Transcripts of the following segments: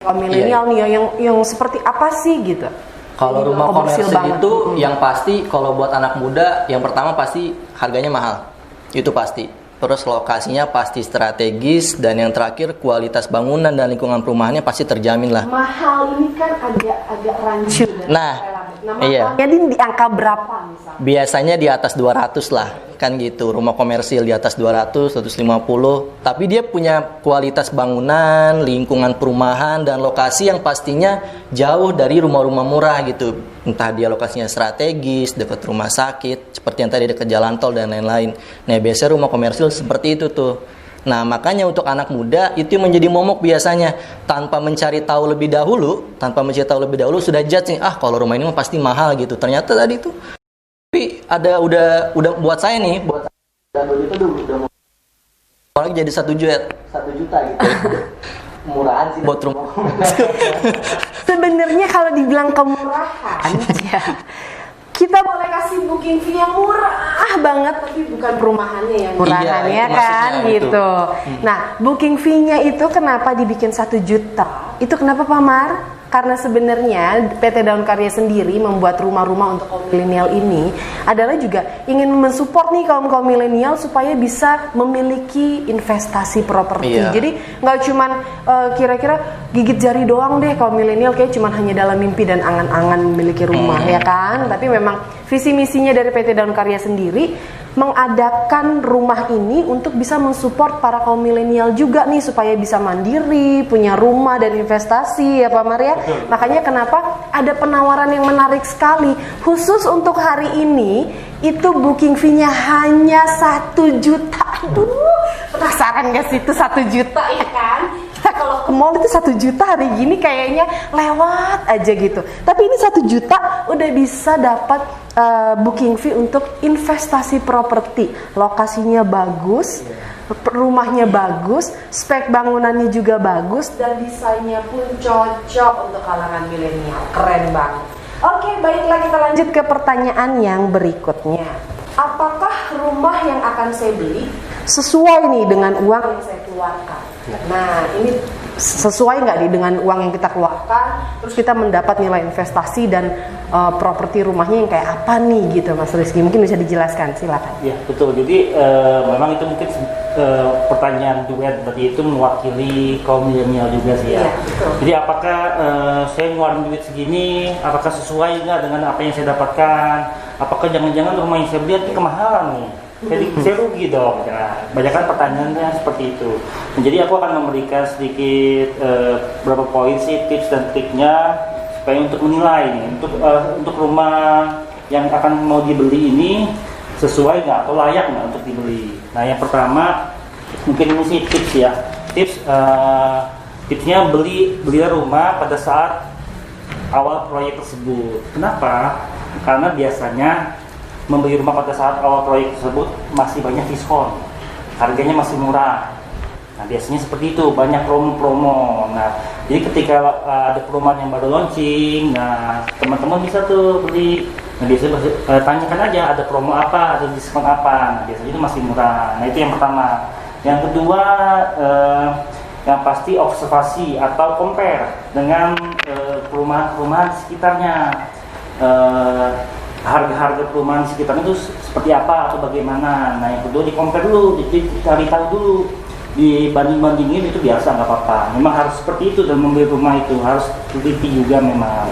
Kaum milenial nih yang seperti apa sih gitu? Kalau rumah komersil itu yang pasti kalau buat anak muda yang pertama pasti harganya mahal. Itu pasti. Terus lokasinya pasti strategis dan yang terakhir kualitas bangunan dan lingkungan perumahannya pasti terjamin lah. Mahal ini kan agak rancu. Iya. Jadi di angka berapa misalnya? Biasanya di atas 200 lah, kan gitu. Rumah komersil di atas 200, 150. Tapi dia punya kualitas bangunan, lingkungan perumahan dan lokasi yang pastinya jauh dari rumah-rumah murah gitu. Entah dia lokasinya strategis, dekat rumah sakit, seperti yang tadi dekat jalan tol dan lain-lain. Nah, biasanya rumah komersil seperti itu tuh. Nah, makanya untuk anak muda itu menjadi momok biasanya tanpa mencari tahu lebih dahulu sudah judge nih, kalau rumah ini mah pasti mahal gitu. Ternyata tadi tuh tapi ada udah buat saya nih, buat dan itu udah mau lagi jadi 1 juta gitu. Murahan sih buat rumah. Sebenarnya kalau dibilang kemurahan ya. Kita boleh kasih booking fee yang murah banget, tapi bukan perumahannya yang murahan, ya kan gitu. Nah, booking fee-nya itu kenapa dibikin 1 juta? Itu kenapa Pak Mar? Karena sebenarnya PT Daun Karya sendiri membuat rumah-rumah untuk kaum milenial ini adalah juga ingin mensupport nih kaum milenial supaya bisa memiliki investasi properti. Jadi nggak cuman kira-kira gigit jari doang deh kaum milenial, kayak cuman hanya dalam mimpi dan angan-angan memiliki rumah, ya kan? Tapi memang visi misinya dari PT Daun Karya sendiri mengadakan rumah ini untuk bisa mensupport para kaum milenial juga nih supaya bisa mandiri, punya rumah dan investasi, ya Pak Maria. Makanya kenapa ada penawaran yang menarik sekali khusus untuk hari ini, itu booking fee-nya hanya 1 juta. Aduh, penasaran gak sih itu 1 juta ya kan? Kita kalau ke mall itu 1 juta hari gini kayaknya lewat aja gitu. Tapi ini 1 juta udah bisa dapat booking fee untuk investasi properti. Lokasinya bagus, rumahnya bagus, spek bangunannya juga bagus, dan desainnya pun cocok untuk kalangan milenial. Keren banget. Oke, baiklah kita lanjut ke pertanyaan yang berikutnya. Apakah rumah yang akan saya beli sesuai nih dengan uang yang saya keluarkan? Nah, ini sesuai nggak nih dengan uang yang kita keluarkan? Terus kita mendapat nilai investasi dan properti rumahnya yang kayak apa nih gitu, Mas Rizky? Mungkin bisa dijelaskan, silakan. Ya, betul. Jadi memang itu mungkin pertanyaan duet berarti itu mewakili kaum milenial juga sih ya. Jadi apakah saya ngeluarin duit segini, apakah sesuai nggak dengan apa yang saya dapatkan? Apakah jangan-jangan rumah yang saya beli itu kemahalan nih? Jadi saya rugi dong. Nah, banyak kan pertanyaannya seperti itu. Nah, jadi aku akan memberikan sedikit beberapa poin sih, tips dan triknya supaya untuk menilai nih, untuk rumah yang akan mau dibeli ini sesuai nggak atau layak nggak untuk dibeli. Nah, yang pertama mungkin ini sih tips ya. Tipsnya belilah rumah pada saat awal proyek tersebut. Kenapa? Karena biasanya membeli rumah pada saat awal proyek tersebut masih banyak diskon, harganya masih murah. Nah, biasanya seperti itu, banyak promo-promo. Nah, jadi ketika ada perumahan yang baru launching, nah teman-teman bisa tuh beli. Nah, biasanya tanyakan aja ada promo apa, ada diskon apa. Nah, biasanya itu masih murah. Nah, itu yang pertama. Yang kedua, yang pasti observasi atau compare dengan perumahan-perumahan di sekitarnya. Harga-harga perumahan di sekitarnya itu seperti apa atau bagaimana. Nah, yang kedua di compare dulu, cari tahu dulu, dibanding-bandingin itu biasa, nggak apa-apa. Memang harus seperti itu dan membeli rumah itu harus teliti juga memang.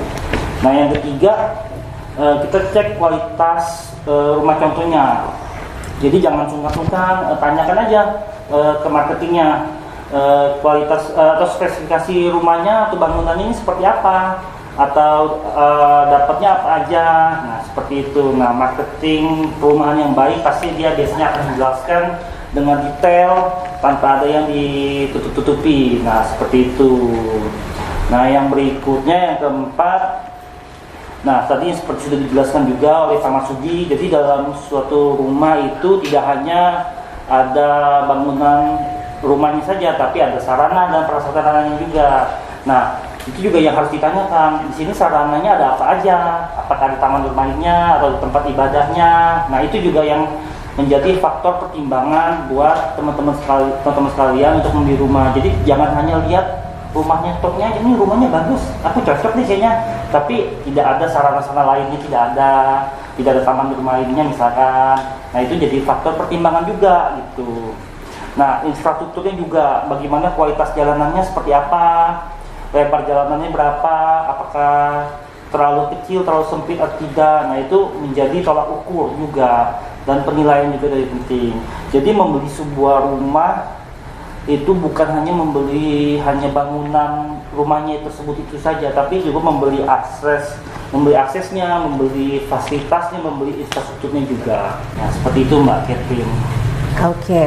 Nah, yang ketiga kita cek kualitas rumah contohnya. Jadi jangan sungkan-sungkan, tanyakan aja ke marketingnya kualitas atau spesifikasi rumahnya atau bangunannya ini seperti apa, atau dapatnya apa aja. Nah, seperti itu. Nah, marketing perumahan yang baik pasti dia biasanya akan menjelaskan dengan detail tanpa ada yang ditutup-tutupi. Nah, seperti itu. Nah, yang berikutnya yang keempat, nah tadi seperti sudah dijelaskan juga oleh Pak Masudi. Jadi dalam suatu rumah itu tidak hanya ada bangunan rumahnya saja, tapi ada sarana dan prasarana juga. Nah, itu juga yang harus ditanyakan. Di sini sarananya ada apa aja? Apakah di taman bermainnya atau di tempat ibadahnya? Nah, itu juga yang menjadi faktor pertimbangan buat teman-teman sekalian untuk membeli rumah. Jadi jangan hanya lihat rumahnya stoknya ini rumahnya bagus, aku cocok nih kayaknya, tapi tidak ada sarana-sarana lainnya, tidak ada taman rumah lainnya misalkan. Nah itu jadi faktor pertimbangan juga gitu. Nah infrastrukturnya juga bagaimana, kualitas jalanannya seperti apa, lebar jalanannya berapa, apakah terlalu kecil, terlalu sempit atau tidak. Nah itu menjadi tolak ukur juga, dan penilaian juga dari penting. Jadi membeli sebuah rumah itu bukan hanya membeli bangunan rumahnya tersebut itu saja, tapi juga membeli aksesnya, membeli fasilitasnya, membeli infrastrukturnya juga. Nah seperti itu Mbak Catherine. Oke.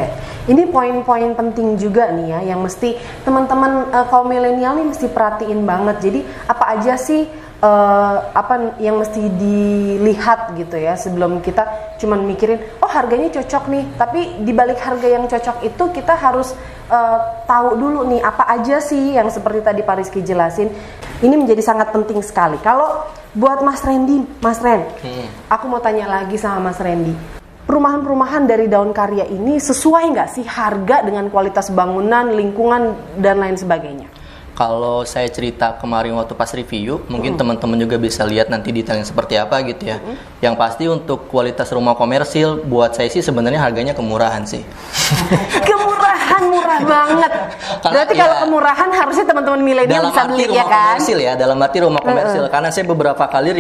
Ini poin-poin penting juga nih ya, yang mesti teman-teman kaum milenial nih mesti perhatiin banget. Jadi apa aja sih apa yang mesti dilihat gitu ya sebelum kita cuman mikirin oh harganya cocok nih, tapi dibalik harga yang cocok itu kita harus tahu dulu nih apa aja sih yang seperti tadi Pak Rizky jelasin. Ini menjadi sangat penting sekali. Kalau buat Mas Randy, aku mau tanya lagi sama Mas Randy, perumahan-perumahan dari Daun Karya ini sesuai nggak sih harga dengan kualitas bangunan, lingkungan dan lain sebagainya? Kalau saya cerita kemarin waktu pas review, mungkin teman-teman juga bisa lihat nanti detailnya seperti apa gitu ya. Yang pasti untuk kualitas rumah komersil, buat saya sih sebenarnya harganya kemurahan sih. Kemurahan, murah banget. Berarti ya, kalau kemurahan harusnya teman-teman milenial bisa beli ya kan? Dalam arti rumah komersil. Karena saya beberapa kali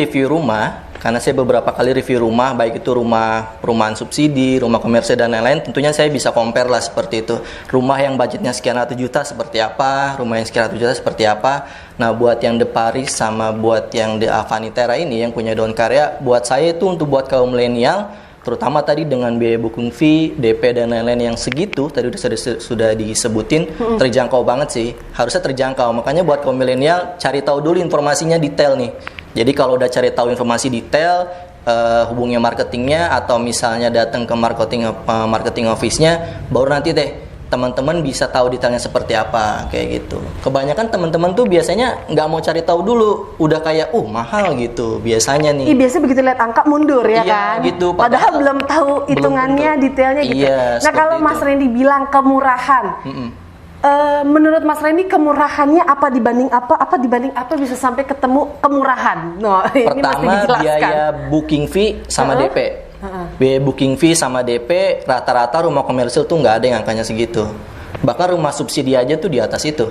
review rumah, baik itu rumah perumahan subsidi, rumah komersil dan lain-lain, tentunya saya bisa compare lah seperti itu. Rumah yang budgetnya sekian ratus juta seperti apa, rumah yang sekian ratus juta seperti apa. Nah, buat yang The Paris sama buat yang The Avanitera ini yang punya Daun Karya, buat saya itu untuk buat kaum milenial, terutama tadi dengan biaya booking fee, DP dan lain-lain yang segitu, tadi sudah disebutin, terjangkau banget sih. Harusnya terjangkau. Makanya buat kaum milenial, cari tahu dulu informasinya detail nih. Jadi kalau udah cari tahu informasi detail, hubungi marketingnya atau misalnya datang ke marketing office-nya, baru nanti deh teman-teman bisa tahu detailnya seperti apa kayak gitu. Kebanyakan teman-teman tuh biasanya nggak mau cari tahu dulu, udah kayak mahal gitu biasanya nih. Iya, biasanya begitu lihat angka mundur ya kan. Gitu. Padahal belum tahu hitungannya, detailnya gitu. Iya, nah kalau Mas Randy bilang kemurahan, menurut Mas Randy kemurahannya apa dibanding apa bisa sampai ketemu kemurahan? Ini mesti Pertama dijelaskan. biaya booking fee sama DP. Biaya booking fee sama DP rata-rata rumah komersil tuh nggak ada yang angkanya segitu. Bahkan rumah subsidi aja tuh di atas itu.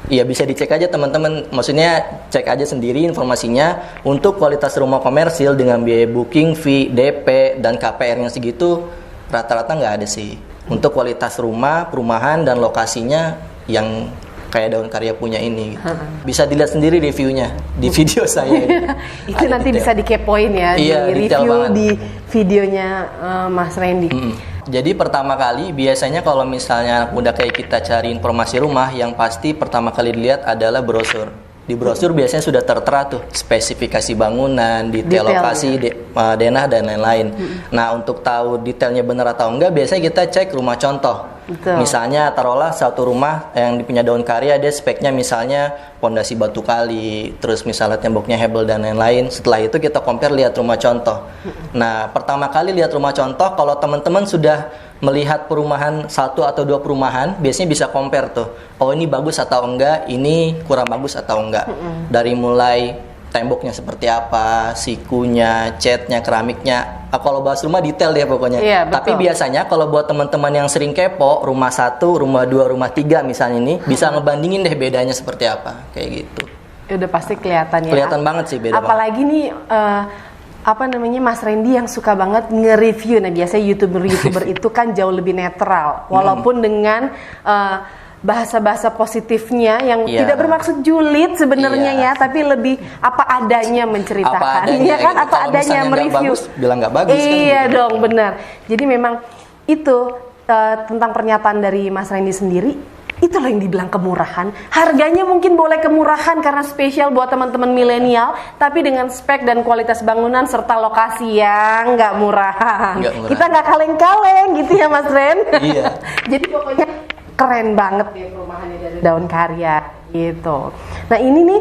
Iya, bisa dicek aja teman-teman. Maksudnya cek aja sendiri informasinya. Untuk kualitas rumah komersil dengan biaya booking fee, DP dan KPR-nya segitu rata-rata nggak ada sih. Untuk kualitas rumah, perumahan dan lokasinya yang kayak Daun Karya punya ini gitu. Bisa dilihat sendiri reviewnya di video saya ini. Itu nanti detail. bisa dikepoin ya, Iya, di detail review banget. di videonya Mas Randy. Jadi pertama kali biasanya kalau misalnya udah kayak kita cari informasi rumah, yang pasti pertama kali dilihat adalah brosur. Di brosur biasanya sudah tertera tuh spesifikasi bangunan, detail lokasi, denah dan lain-lain. Nah, untuk tahu detailnya benar atau enggak, biasanya kita cek rumah contoh. Betul. Misalnya taruhlah satu rumah yang punya Daun Karya, dia speknya misalnya pondasi batu kali, terus misalnya temboknya hebel dan lain-lain. Setelah itu kita compare lihat rumah contoh. Nah, pertama kali lihat rumah contoh, kalau teman-teman sudah melihat perumahan satu atau dua perumahan, biasanya bisa compare tuh. Oh, ini bagus atau enggak, ini kurang bagus atau enggak. Dari mulai temboknya seperti apa, sikunya, catnya, keramiknya. Kalau bahas rumah detail deh pokoknya. Iya, tapi biasanya kalau buat teman-teman yang sering kepo, rumah 1, rumah 2, rumah 3 misalnya ini, bisa ngebandingin deh bedanya seperti apa, kayak gitu. Udah pasti kelihatan ya. Kelihatan banget sih beda. Apalagi nih Mas Randy yang suka banget nge-review. Nah, biasanya YouTuber itu kan jauh lebih netral, walaupun dengan bahasa-bahasa positifnya yang tidak bermaksud julid sebenarnya ya, tapi lebih apa adanya menceritakan, ya kan, gitu. apa adanya mereview. Bilang nggak bagus. Iya kan, dong, benar. Jadi memang itu tentang pernyataan dari Mas Randy sendiri. Itulah yang dibilang kemurahan. Harganya mungkin boleh kemurahan karena spesial buat teman-teman milenial, tapi dengan spek dan kualitas bangunan serta lokasi yang nggak murahan. Kita nggak kaleng-kaleng gitu ya Mas Ren. Iya. Jadi pokoknya keren banget ya perumahannya dari Daun Karya gitu. Nah ini nih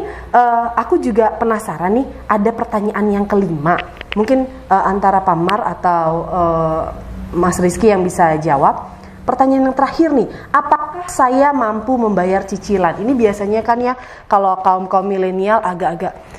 aku juga penasaran nih, ada pertanyaan yang kelima. Mungkin antara Pak Mar atau Mas Rizky yang bisa jawab. Pertanyaan yang terakhir nih, apakah saya mampu membayar cicilan. Ini biasanya kan ya kalau kaum milenial agak-agak